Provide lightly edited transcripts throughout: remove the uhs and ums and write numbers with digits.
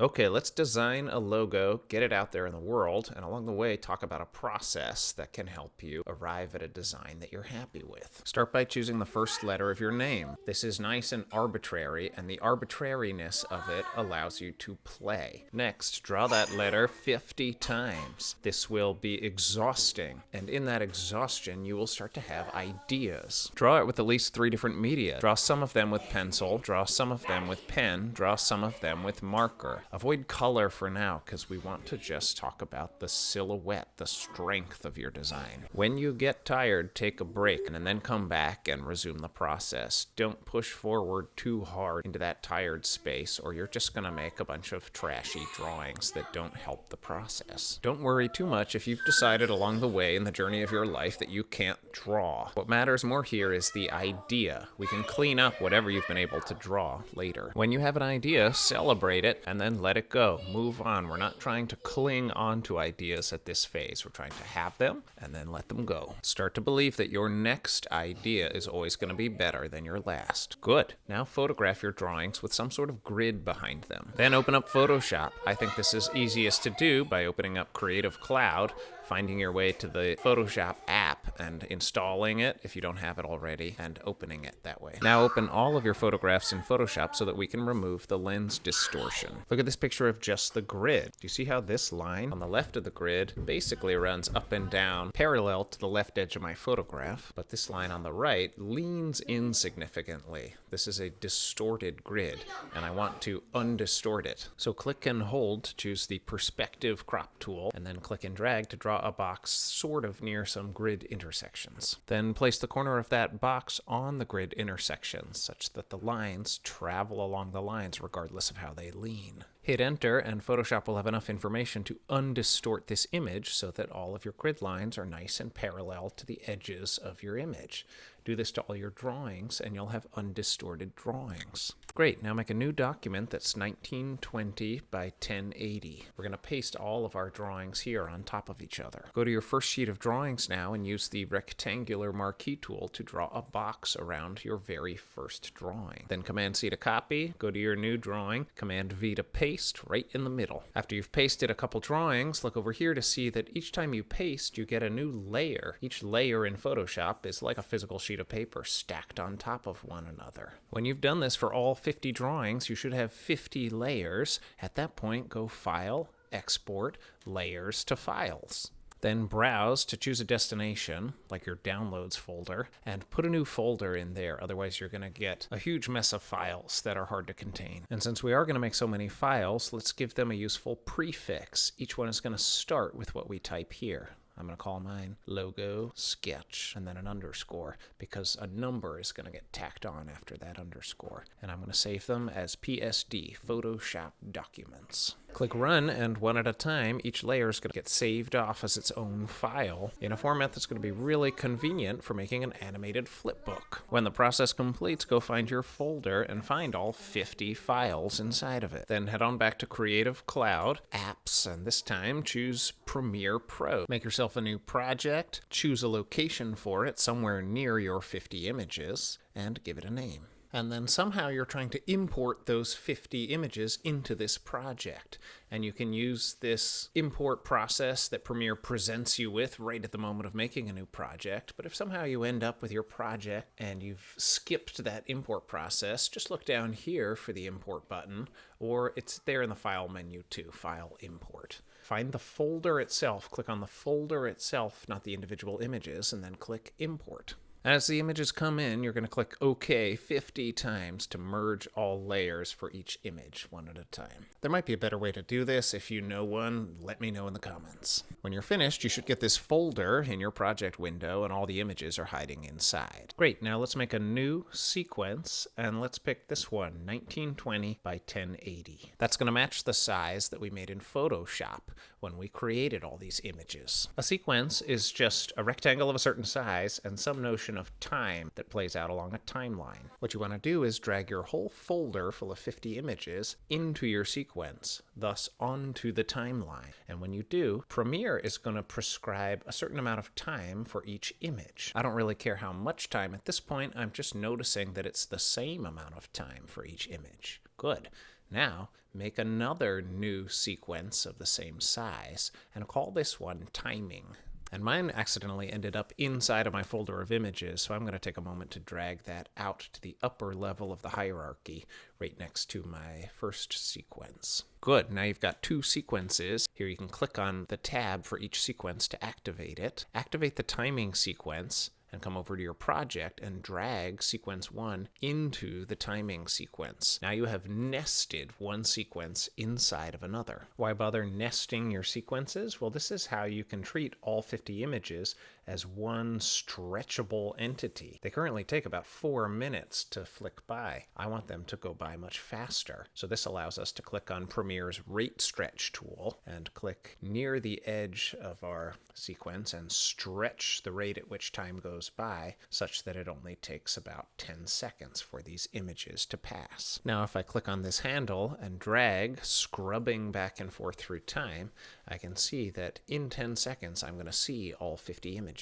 Okay, let's design a logo, get it out there in the world, and along the way talk about a process that can help you arrive at a design that you're happy with. Start by choosing the first letter of your name. This is nice and arbitrary, and the arbitrariness of it allows you to play. Next, draw that letter 50 times. This will be exhausting, and in that exhaustion, you will start to have ideas. Draw it with at least 3 different media. Draw some of them with pencil, draw some of them with pen, draw some of them with marker. Avoid color for now, because we want to just talk about the silhouette, the strength of your design. When you get tired, take a break and then come back and resume the process. Don't push forward too hard into that tired space, or you're just going to make a bunch of trashy drawings that don't help the process. Don't worry too much if you've decided along the way in the journey of your life that you can't draw. What matters more here is the idea. We can clean up whatever you've been able to draw later. When you have an idea, celebrate it and then let it go. Move on. We're not trying to cling on to ideas at this phase. We're trying to have them and then let them go. Start to believe that your next idea is always going to be better than your last. Good. Now photograph your drawings with some sort of grid behind them. Then open up Photoshop. I think this is easiest to do by opening up Creative Cloud, finding your way to the Photoshop app and installing it if you don't have it already, and opening it that way. Now open all of your photographs in Photoshop so that we can remove the lens distortion. Look at this picture of just the grid. Do you see how this line on the left of the grid basically runs up and down parallel to the left edge of my photograph, but this line on the right leans in significantly. This is a distorted grid, and I want to undistort it. So click and hold to choose the perspective crop tool, and then click and drag to draw a box sort of near some grid intersections. Then place the corner of that box on the grid intersections such that the lines travel along the lines regardless of how they lean. Hit enter and Photoshop will have enough information to undistort this image so that all of your grid lines are nice and parallel to the edges of your image. Do this to all your drawings and you'll have undistorted drawings. Great, now make a new document that's 1920 by 1080. We're going to paste all of our drawings here on top of each other. Go to your first sheet of drawings now and use the rectangular marquee tool to draw a box around your very first drawing. Then Command-C to copy, go to your new drawing, Command-V to paste right in the middle. After you've pasted a couple drawings, look over here to see that each time you paste, you get a new layer. Each layer in Photoshop is like a physical sheet of paper stacked on top of one another. When you've done this for all 50 drawings, you should have 50 layers. At that point, go File, Export, Layers to Files. Then browse to choose a destination, like your Downloads folder, and put a new folder in there. Otherwise, you're going to get a huge mess of files that are hard to contain. And since we are going to make so many files, let's give them a useful prefix. Each one is going to start with what we type here. I'm going to call mine logo sketch and then an underscore because a number is going to get tacked on after that underscore. And I'm going to save them as PSD, Photoshop documents. Click Run, and one at a time, each layer is going to get saved off as its own file in a format that's going to be really convenient for making an animated flipbook. When the process completes, go find your folder and find all 50 files inside of it. Then head on back to Creative Cloud, Apps, and this time choose Premiere Pro. Make yourself a new project, choose a location for it somewhere near your 50 images, and give it a name. And then somehow you're trying to import those 50 images into this project. And you can use this import process that Premiere presents you with right at the moment of making a new project. But if somehow you end up with your project and you've skipped that import process, just look down here for the import button, or it's there in the file menu too, File, Import. Find the folder itself, click on the folder itself, not the individual images, and then click Import. As the images come in, you're going to click OK 50 times to merge all layers for each image, one at a time. There might be a better way to do this. If you know one, let me know in the comments. When you're finished, you should get this folder in your project window and all the images are hiding inside. Great, now let's make a new sequence and let's pick this one, 1920 by 1080. That's going to match the size that we made in Photoshop when we created all these images. A sequence is just a rectangle of a certain size and some notion of time that plays out along a timeline. What you want to do is drag your whole folder full of 50 images into your sequence, thus onto the timeline. And when you do, Premiere is going to prescribe a certain amount of time for each image. I don't really care how much time at this point, I'm just noticing that it's the same amount of time for each image. Good. Now, make another new sequence of the same size, and call this one Timing. And mine accidentally ended up inside of my folder of images, so I'm going to take a moment to drag that out to the upper level of the hierarchy, right next to my first sequence. Good, now you've got two sequences. Here you can click on the tab for each sequence to activate it. Activate the timing sequence, and come over to your project and drag sequence 1 into the timing sequence. Now you have nested one sequence inside of another. Why bother nesting your sequences? Well, this is how you can treat all 50 images as one stretchable entity. They currently take about 4 minutes to flick by. I want them to go by much faster. So this allows us to click on Premiere's Rate Stretch tool and click near the edge of our sequence and stretch the rate at which time goes by such that it only takes about 10 seconds for these images to pass. Now if I click on this handle and drag, scrubbing back and forth through time, I can see that in 10 seconds I'm going to see all 50 images.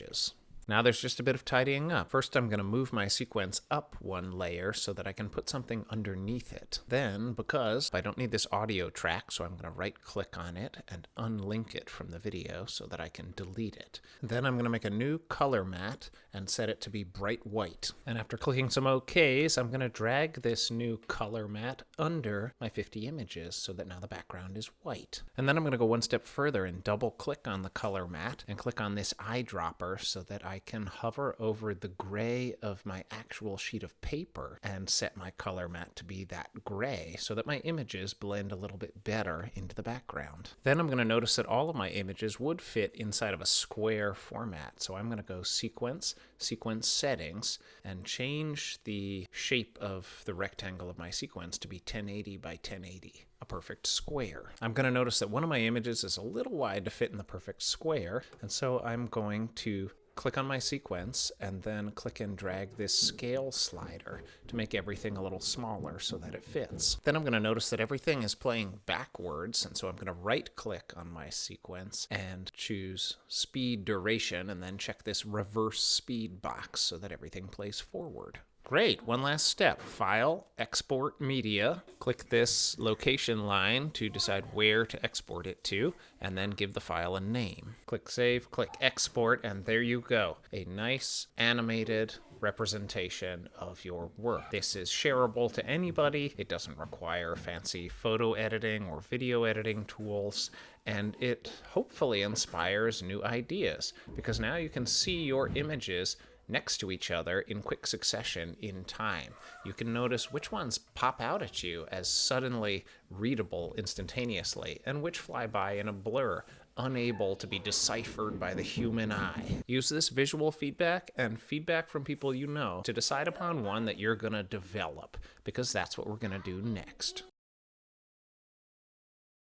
Now there's just a bit of tidying up. First, I'm going to move my sequence up one layer so that I can put something underneath it. Then, because I don't need this audio track, so I'm going to right-click on it and unlink it from the video so that I can delete it. Then I'm going to make a new color matte and set it to be bright white. And after clicking some OKs, I'm going to drag this new color matte under my 50 images so that now the background is white. And then I'm going to go one step further and double-click on the color matte and click on this eyedropper so that I can hover over the gray of my actual sheet of paper and set my color matte to be that gray so that my images blend a little bit better into the background. Then I'm going to notice that all of my images would fit inside of a square format. So I'm going to go Sequence, Sequence Settings, and change the shape of the rectangle of my sequence to be 1080 by 1080. A perfect square. I'm going to notice that one of my images is a little wide to fit in the perfect square, and so I'm going to click on my sequence and then click and drag this scale slider to make everything a little smaller so that it fits. Then I'm going to notice that everything is playing backwards, and so I'm going to right click on my sequence and choose speed duration and then check this reverse speed box so that everything plays forward. Great, one last step. File, Export Media. Click this location line to decide where to export it to, and then give the file a name. Click Save, click Export, and there you go. A nice animated representation of your work. This is shareable to anybody. It doesn't require fancy photo editing or video editing tools, and it hopefully inspires new ideas, because now you can see your images next to each other in quick succession in time. You can notice which ones pop out at you as suddenly readable instantaneously, and which fly by in a blur, unable to be deciphered by the human eye. Use this visual feedback and feedback from people you know to decide upon one that you're going to develop, because that's what we're going to do next.